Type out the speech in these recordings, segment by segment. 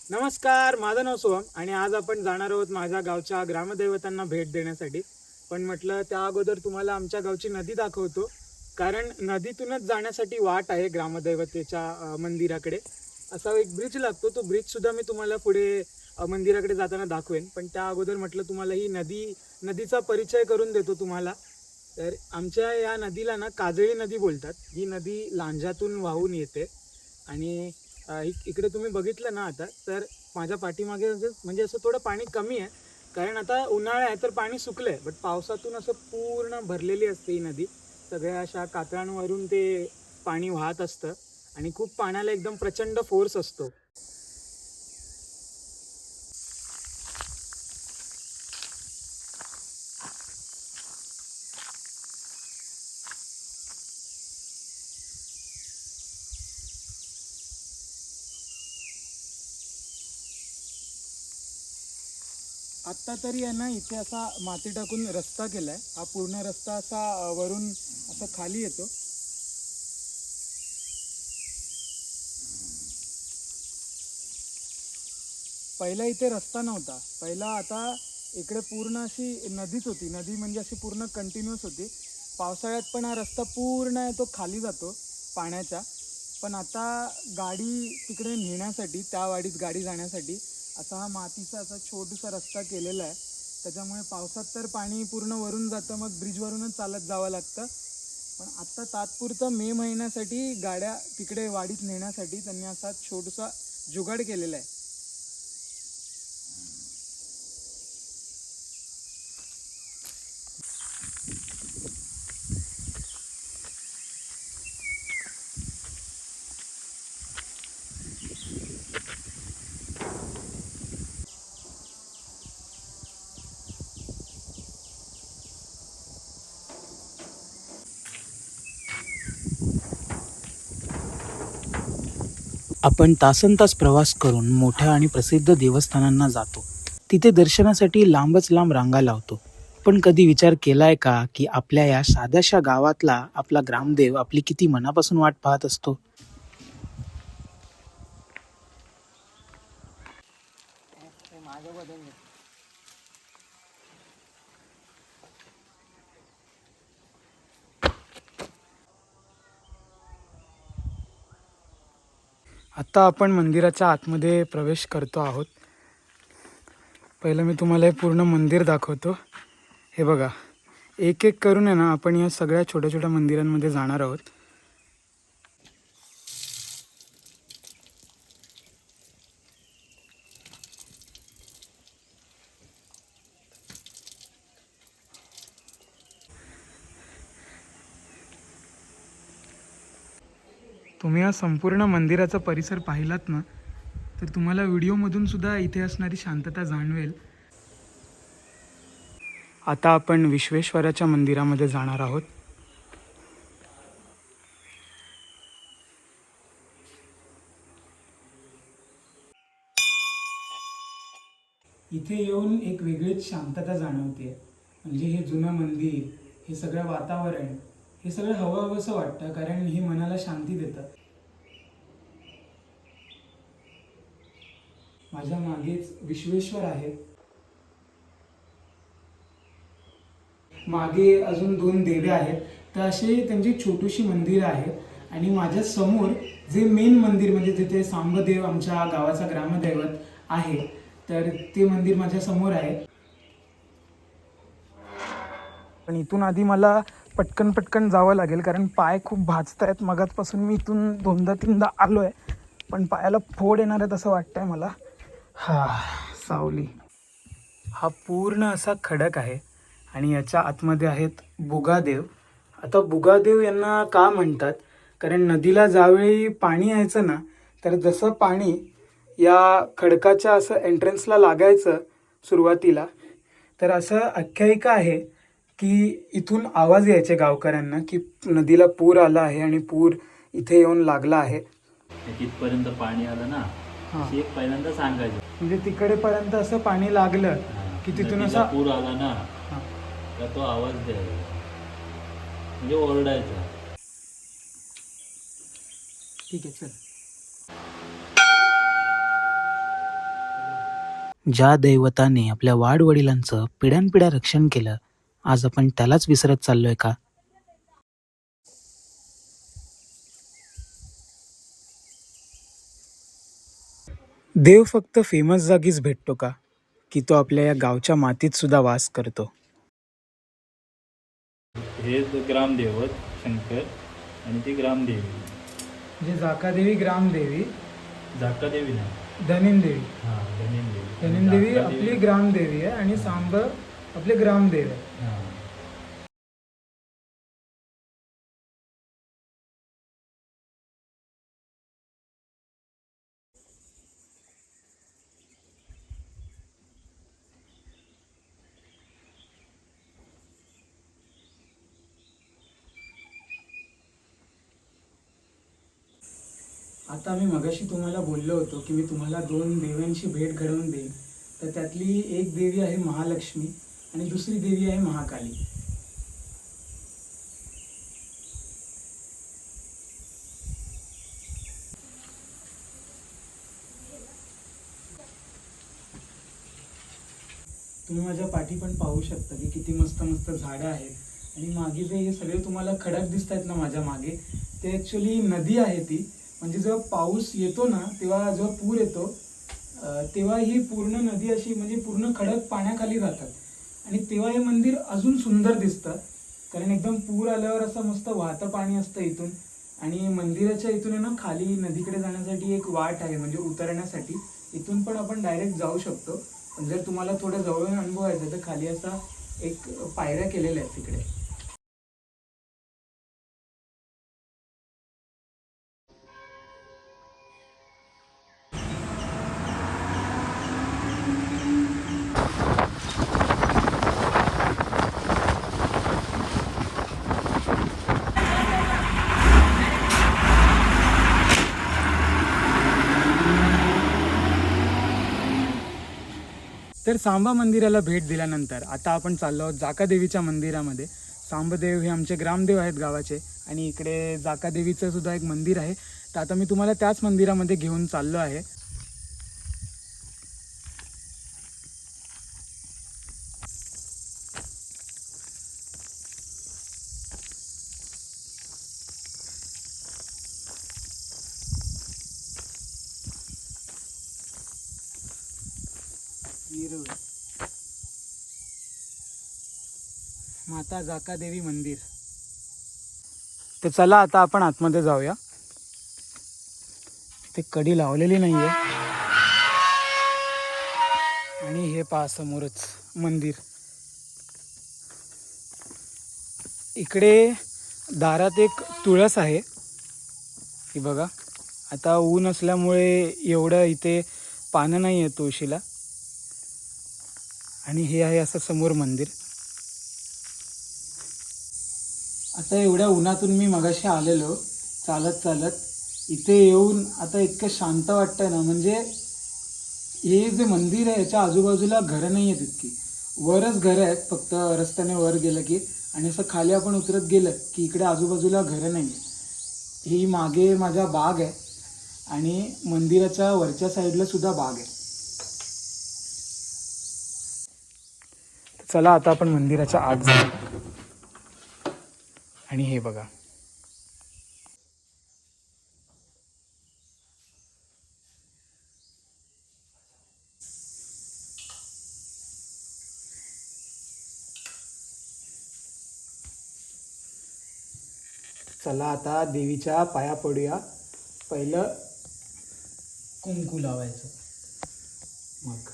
नमस्कार, माझं नाव सोहम आणि आज आपण जाणार आहोत माझ्या गावच्या ग्रामदैवतांना भेट देण्यासाठी. पण म्हटलं त्या अगोदर तुम्हाला आमच्या गावची नदी दाखवतो, कारण नदीतूनच जाण्यासाठी वाट आहे ग्रामदैवतेच्या मंदिराकडे. असा एक ब्रिज लागतो, तो ब्रिजसुद्धा मी तुम्हाला पुढे मंदिराकडे जाताना दाखवेन. पण त्या अगोदर म्हटलं तुम्हाला ही नदीचा परिचय करून देतो तुम्हाला. तर आमच्या या नदीला ना काजळी नदी बोलतात. ही नदी लांजातून वाहून येते आणि इकडे तुम्ही बघितलं ना आता तर माझ्या पाठीमागे म्हणजे असं थोडं पाणी कमी आहे, कारण आता उन्हाळा आहे तर पाणी सुकलं आहे. बट पावसातून असं पूर्ण भरलेली असते ही नदी. सगळ्या अशा कातळांवरून ते पाणी वाहत असतं आणि खूप पाण्याला एकदम प्रचंड फोर्स असतो. आत्ता तरी आहे ना इथे असा माती टाकून रस्ता केलाय. हा पूर्ण रस्ता असा वरून असा खाली येतो. पहिला इथे रस्ता नव्हता. पहिला आता इकडे पूर्ण अशी नदीच होती. नदी म्हणजे अशी पूर्ण कंटिन्युअस होती. पावसाळ्यात पण हा रस्ता पूर्ण आहे तो खाली जातो पाण्याच्या. पण आता गाडी तिकडे नेण्यासाठी, त्या वाडीत गाडी जाण्यासाठी असा हा मातीचा असा छोटासा रस्ता केलेला आहे. त्याच्यामुळे पावसात तर पाणी पूर्ण वरून जातं, मग ब्रिजवरूनच चालत जावं लागतं. पण आत्ता तात्पुरतं मे महिन्यासाठी गाड्या तिकडे वाडीत नेण्यासाठी त्यांनी असा छोटासा जुगाड केलेला आहे. आपण तासनतास प्रवास करून मोठ्या आणि प्रसिद्ध देवस्थानांना जातो. तिथे दर्शनासाठी लांबच लांब रांगा लावतो. पण कधी विचार केलाय का की आपल्या या साध्याशा गावातला आपला ग्रामदेव आपली किती मनापासून वाट पाहत असतो? आता आपण मंदिराच्या आतमध्ये प्रवेश करतो आहोत. पहिलं मी तुम्हाला हे पूर्ण मंदिर दाखवतो. हे बघा, एक एक करून आहे ना आपण या सगळ्या छोट्या छोट्या मंदिरांमध्ये जाणार आहोत. तुम्ही या संपूर्ण मंदिराचा परिसर पाहिलात ना तर तुम्हाला व्हिडिओमधून सुद्धा इथे असणारी शांतता जाणवेल. आता आपण विश्वेश्वराच्या मंदिरामध्ये जाणार आहोत. इथे येऊन एक वेगळीच शांतता जाणवते. म्हणजे हे जुनं मंदिर, हे सगळं वातावरण, हे सगळं हवंहवंसं वाटतं, कारण हे मनाला शांती देतं. माझ्या मागेच विश्वेश्वर आहे. मागे अजून दोन देवे आहेत. तर असे त्यांची छोटीशी मंदिरं आहेत आणि माझ्या समोर जे मेन मंदिर म्हणजे जिथे सांबदेव आमच्या गावाचा ग्रामदैवत आहे, तर ते मंदिर माझ्या समोर आहे. पण इथून आधी मला पटकन पटकन जावं लागेल, कारण पाय खूप भाजत आहेत. मगाचपासून मी इथून दोनदा तीनदा आलो आहे, पण पायाला फोड येणार आहेत असं वाटतंय मला. हा, सावली. हा पूर्ण असा खडक आहे आणि याच्या आतमध्ये आहेत बुगादेव. आता बुगादेव यांना का म्हणतात, कारण नदीला ज्यावेळी पाणी यायचं ना, तर जसं पाणी या खडकाच्या असं एंट्रन्सला लागायचं सुरुवातीला, तर असं आख्यायिका आहे की इथून आवाज यायचे गावकऱ्यांना की नदीला पूर आला आहे आणि पूर इथे येऊन लागला आहे. तिथपर्यंत पाणी आलं ना, हां, एक पहिल्यांदा सांगायचं. म्हणजे तिकडेपर्यंत असं पाणी लागलं की तिथून नदीला असा पूर आला ना, हां. तर तो आवाज द्यायचा, म्हणजे ओरडायचा. ठीक आहे, चल. ज्या दैवताने आपल्या वाडवडिलांचं पिढ्यानपिढ्या रक्षण केलं, आज आपण त्यालाच विसरत चाललोय का? देव फक्त फेमस जागीच भेटतो का, की तो आपल्या या गावच्या मातीत सुद्धा वास करतो? हे ग्रामदेवत शंकर आणि ती ग्रामदेवी. म्हणजे जाकादेवी, ग्रामदेवी, झाकादेवी ना. धनिंदेवी. हां, धनिंदेवी. धनिंदेवी आपली ग्रामदेवी आहे आणि सांब आपले ग्रामदेव आहे. हां. आता मी मगाशी तुम्हाला बोललो होतो की मी तुम्हाला 2 देव्यांची भेट घडवून देईन. तर त्यातली एक देवी आहे महालक्ष्मी आणि दुसरी देवी आहे महाकाली. तुम्ही माझ्या पाठी पण पाहू शकता की किती मस्त मस्त झाडं आहेत आणि मागे जे हे सगळे तुम्हाला खडक दिसत आहेत ना माझ्या मागे, ते ॲक्च्युली नदी आहे ती. म्हणजे जेव्हा पाऊस येतो ना तेव्हा जेव्हा पूर येतो तेव्हा ही पूर्ण नदी अशी म्हणजे पूर्ण खडक पाण्याखाली जातात आणि तेव्हा हे मंदिर अजून सुंदर दिसतं. कारण एकदम पूर आल्यावर असं मस्त वाहतं पाणी असतं इथून आणि मंदिराच्या इथून आहे ना खाली नदीकडे जाण्यासाठी एक वाट आहे म्हणजे उतरण्यासाठी. इथून पण आपण डायरेक्ट जाऊ शकतो. पण जर तुम्हाला थोडं जवळून अनुभवायचं तर खाली असा एक पायऱ्या केलेल्या आहेत तिकडे. तर सांबा मंदिराला भेट दिल्यानंतर आता आपण चाललो आहोत जाकादेवीच्या मंदिरामध्ये. सांबदेव हे आमचे ग्रामदेव आहेत गावाचे आणि इकडे जाकादेवीचं सुद्धा एक मंदिर आहे. तर आता मी तुम्हाला त्याच मंदिरामध्ये घेऊन चाललो आहे. माता जाकादेवी मंदिर. तर चला आता आपण आतमध्ये जाऊया. ते कडी लावलेली नाहीये आणि हे पहा समोरच मंदिर. इकडे दारात एक तुळस आहे, ही बघा. आता ऊन असल्यामुळे एवढं इथे पानं नाही आहे तुळशीला. आणि हे आहे असं समोर मंदिर. आता एवढ्या उन्हातून मी मगाशी आलेलो चालत चालत इथे येऊन आता इतकं शांत वाटतंय ना. म्हणजे हे जे मंदिर आहे याच्या आजूबाजूला घरं नाही आहेत इतकी, वरच घरं आहेत फक्त रस्त्याने वर गेलं की. आणि असं खाली आपण उतरत गेलं की इकडे आजूबाजूला घरं नाही आहेत. ही मागे माझा बाग आहे आणि मंदिराच्या वरच्या साईडला सुद्धा बाग आहे. चला आता आपण मंदिराच्या आत जाऊ. आणि हे बघा, चला आता देवीच्या पाया पडूया. पहिलं कुंकू लावायचं, मग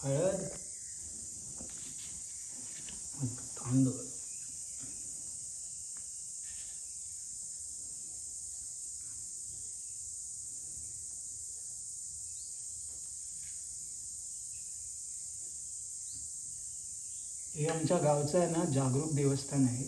हळद, मग तांदूळ. हे आमच्या गावचं आहे ना जागरूक देवस्थान आहे.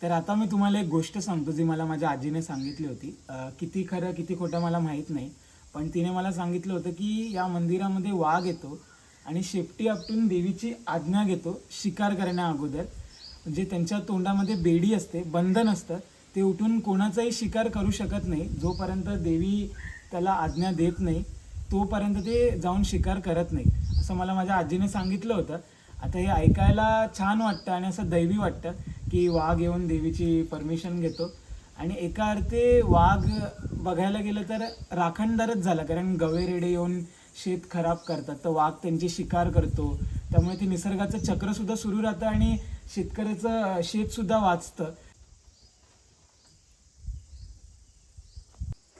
तर आता मी तुम्हाला एक गोष्ट सांगतो जी मला माझ्या आजीने सांगितली होती. किती खरं किती खोटं मला माहीत नाही, पण तिने मला सांगितलं होतं की या मंदिरामध्ये वाघ येतो आणि शेपटी आपटून देवीची आज्ञा घेतो शिकार करण्या अगोदर. म्हणजे त्यांच्या तोंडामध्ये बेडी असते, बंधन असतं, ते उठून कोणाचाही शिकार करू शकत नाही. जोपर्यंत देवी त्याला आज्ञा देत नाही तोपर्यंत ते जाऊन शिकार करत नाही, असं मला माझ्या आजीने सांगितलं होतं. आता हे ऐकायला छान वाटतं आणि असं दैवी वाटतं की वाघ येऊन देवीची परमिशन घेतो. आणि एका अर्थी वाघ बघायला गेलं तर राखणदारच झाला, कारण गवेरेडे येऊन शेत खराब करतात तर वाघ त्यांची शिकार करतो. त्यामुळे ते निसर्गाचं चक्रसुद्धा सुरू राहतं आणि शेतकऱ्याचं शेतसुद्धा वाचतं.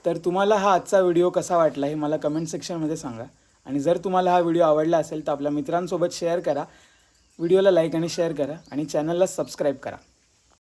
तर तुम्हाला हा आजचा व्हिडिओ कसा वाटला हे मला कमेंट सेक्शनमध्ये सांगा. आणि जर तुम्हाला हा व्हिडिओ आवडला असेल तर आपल्या मित्रांसोबत शेअर करा, व्हिडिओला लाईक आणि शेअर करा आणि चॅनलला सबस्क्राईब करा.